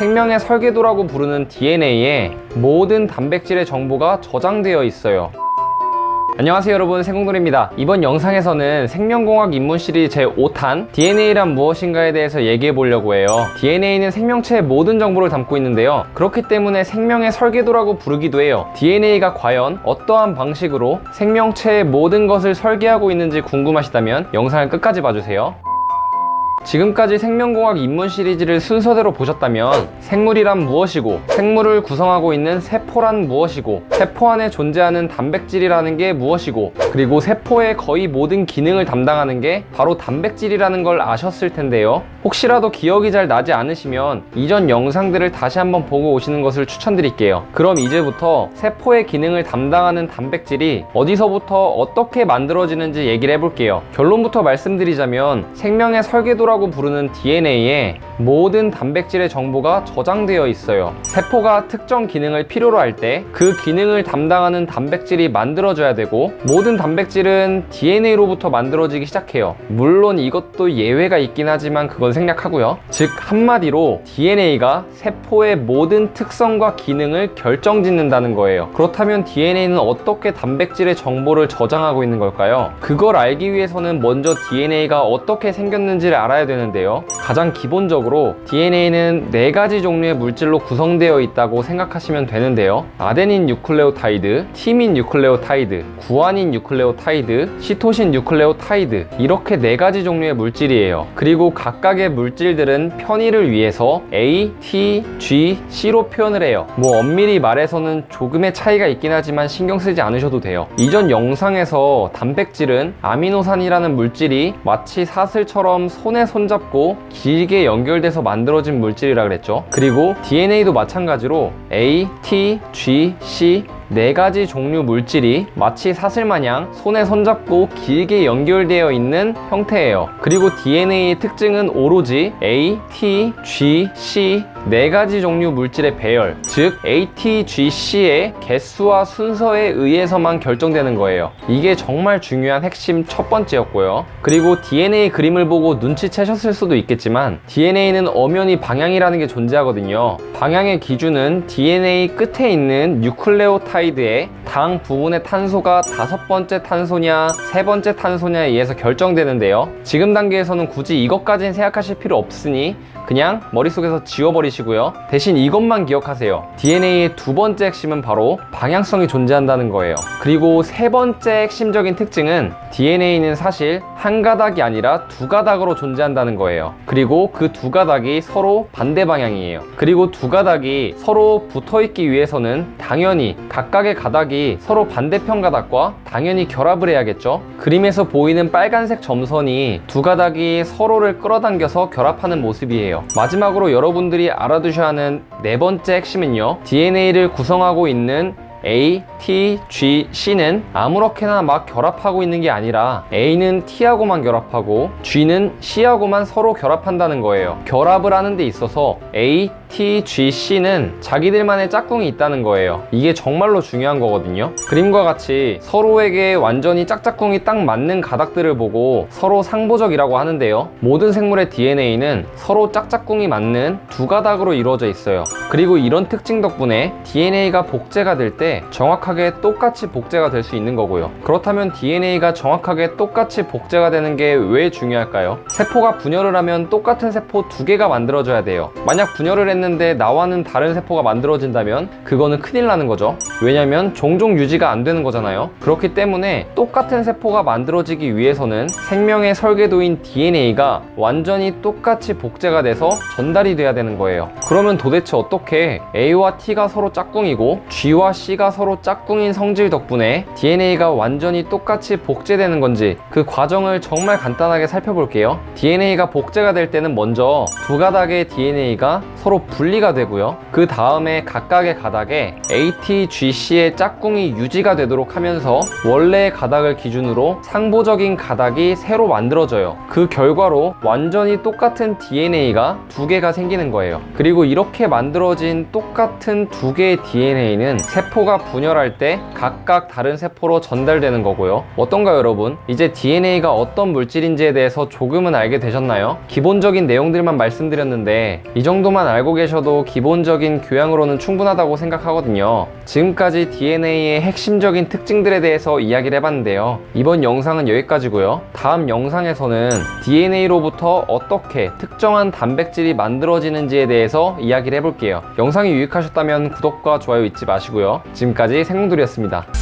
생명의 설계도라고 부르는 DNA에 모든 단백질의 정보가 저장되어 있어요. 안녕하세요 여러분, 생공돌입니다. 이번 영상에서는 생명공학 입문 시리즈 제5탄 DNA란 무엇인가에 대해서 얘기해 보려고 해요. DNA는 생명체의 모든 정보를 담고 있는데요, 그렇기 때문에 생명의 설계도라고 부르기도 해요. DNA가 과연 어떠한 방식으로 생명체의 모든 것을 설계하고 있는지 궁금하시다면 영상을 끝까지 봐주세요. 지금까지 생명공학 입문 시리즈를 순서대로 보셨다면 생물이란 무엇이고, 생물을 구성하고 있는 세포란 무엇이고, 세포 안에 존재하는 단백질이라는 게 무엇이고, 그리고 세포의 거의 모든 기능을 담당하는 게 바로 단백질이라는 걸 아셨을 텐데요, 혹시라도 기억이 잘 나지 않으시면 이전 영상들을 다시 한번 보고 오시는 것을 추천드릴게요. 그럼 이제부터 세포의 기능을 담당하는 단백질이 어디서부터 어떻게 만들어지는지 얘기를 해볼게요. 결론부터 말씀드리자면 생명의 설계도라고 부르는 DNA에 모든 단백질의 정보가 저장되어 있어요. 세포가 특정 기능을 필요로 할 때 그 기능을 담당하는 단백질이 만들어져야 되고, 모든 단백질은 DNA로부터 만들어지기 시작해요. 물론 이것도 예외가 있긴 하지만 그건 생략하고요. 즉 한마디로 DNA가 세포의 모든 특성과 기능을 결정짓는다는 거예요. 그렇다면 DNA는 어떻게 단백질의 정보를 저장하고 있는 걸까요? 그걸 알기 위해서는 먼저 DNA가 어떻게 생겼는지를 알아야 되는데요, 가장 기본적으로 DNA는 4가지 종류의 물질로 구성되어 있다고 생각하시면 되는데요, 아데닌 뉴클레오타이드, 티민 뉴클레오타이드, 구아닌 뉴클레오타이드, 시토신 뉴클레오타이드, 이렇게 4가지 종류의 물질이에요. 그리고 각각의 물질들은 편의를 위해서 A, T, G, C로 표현을 해요. 엄밀히 말해서는 조금의 차이가 있긴 하지만 신경 쓰지 않으셔도 돼요. 이전 영상에서 단백질은 아미노산이라는 물질이 마치 사슬처럼 손에 손잡고 길게 연결돼서 만들어진 물질이라 그랬죠. 그리고 DNA도 마찬가지로 A, T, G, C 4가지 종류 물질이 마치 사슬마냥 손에 손잡고 길게 연결되어 있는 형태예요. 그리고 DNA의 특징은 오로지 A, T, G, C 4가지 종류 물질의 배열, 즉 A, T, G, C의 개수와 순서에 의해서만 결정되는 거예요. 이게 정말 중요한 핵심 첫 번째였고요. 그리고 DNA 그림을 보고 눈치채셨을 수도 있겠지만 DNA는 엄연히 방향이라는 게 존재하거든요. 방향의 기준은 DNA 끝에 있는 뉴클레오타이드의 당 부분의 탄소가 5번째 탄소냐 3번째 탄소냐에 의해서 결정되는데요, 지금 단계에서는 굳이 이것까지는 생각하실 필요 없으니 그냥 머릿속에서 지워버리시고요. 대신 이것만 기억하세요. DNA의 2번째 핵심은 바로 방향성이 존재한다는 거예요. 그리고 3번째 핵심적인 특징은 DNA는 사실 한 가닥이 아니라 2가닥으로 존재한다는 거예요. 그리고 그 2가닥이 서로 반대 방향이에요. 그리고 2가닥이 서로 붙어있기 위해서는 당연히 각각의 가닥이 서로 반대편 가닥과 당연히 결합을 해야겠죠. 그림에서 보이는 빨간색 점선이 2가닥이 서로를 끌어당겨서 결합하는 모습이에요. 마지막으로 여러분들이 알아두셔야 하는 4번째 핵심은요, DNA를 구성하고 있는 A, T, G, C는 아무렇게나 막 결합하고 있는 게 아니라 A는 T하고만 결합하고 G는 C하고만 서로 결합한다는 거예요. 결합을 하는 데 있어서 A, T, G, C는 자기들만의 짝꿍이 있다는 거예요. 이게 정말로 중요한 거거든요. 그림과 같이 서로에게 완전히 짝짝꿍이 딱 맞는 가닥들을 보고 서로 상보적이라고 하는데요, 모든 생물의 DNA는 서로 짝짝꿍이 맞는 2가닥으로 이루어져 있어요. 그리고 이런 특징 덕분에 DNA가 복제가 될 때 정확하게 똑같이 복제가 될 수 있는 거고요. 그렇다면 DNA가 정확하게 똑같이 복제가 되는 게 왜 중요할까요? 세포가 분열을 하면 똑같은 세포 2개가 만들어져야 돼요. 만약 분열을 했는데 나와는 다른 세포가 만들어진다면 그거는 큰일 나는 거죠. 왜냐면 종종 유지가 안 되는 거잖아요. 그렇기 때문에 똑같은 세포가 만들어지기 위해서는 생명의 설계도인 DNA가 완전히 똑같이 복제가 돼서 전달이 돼야 되는 거예요. 그러면 도대체 어떻게 A와 T가 서로 짝꿍이고 G와 C가 서로 짝꿍인 성질 덕분에 DNA가 완전히 똑같이 복제되는 건지, 그 과정을 정말 간단하게 살펴볼게요. DNA가 복제가 될 때는 먼저 2가닥의 DNA가 서로 분리가 되고요, 그 다음에 각각의 가닥에 AT, GC의 짝꿍이 유지가 되도록 하면서 원래의 가닥을 기준으로 상보적인 가닥이 새로 만들어져요. 그 결과로 완전히 똑같은 DNA가 2개가 생기는 거예요. 그리고 이렇게 만들어진 똑같은 2개의 DNA는 세포가 분열할 때 각각 다른 세포로 전달되는 거고요. 어떤가요 여러분? 이제 DNA가 어떤 물질인지에 대해서 조금은 알게 되셨나요? 기본적인 내용들만 말씀드렸는데 이 정도만 알고 계셔도 기본적인 교양으로는 충분하다고 생각하거든요. 지금까지 DNA의 핵심적인 특징들에 대해서 이야기를 해봤는데요. 이번 영상은 여기까지고요. 다음 영상에서는 DNA로부터 어떻게 특정한 단백질이 만들어지는지에 대해서 이야기를 해볼게요. 영상이 유익하셨다면 구독과 좋아요 잊지 마시고요. 지금까지 생동돌이었습니다.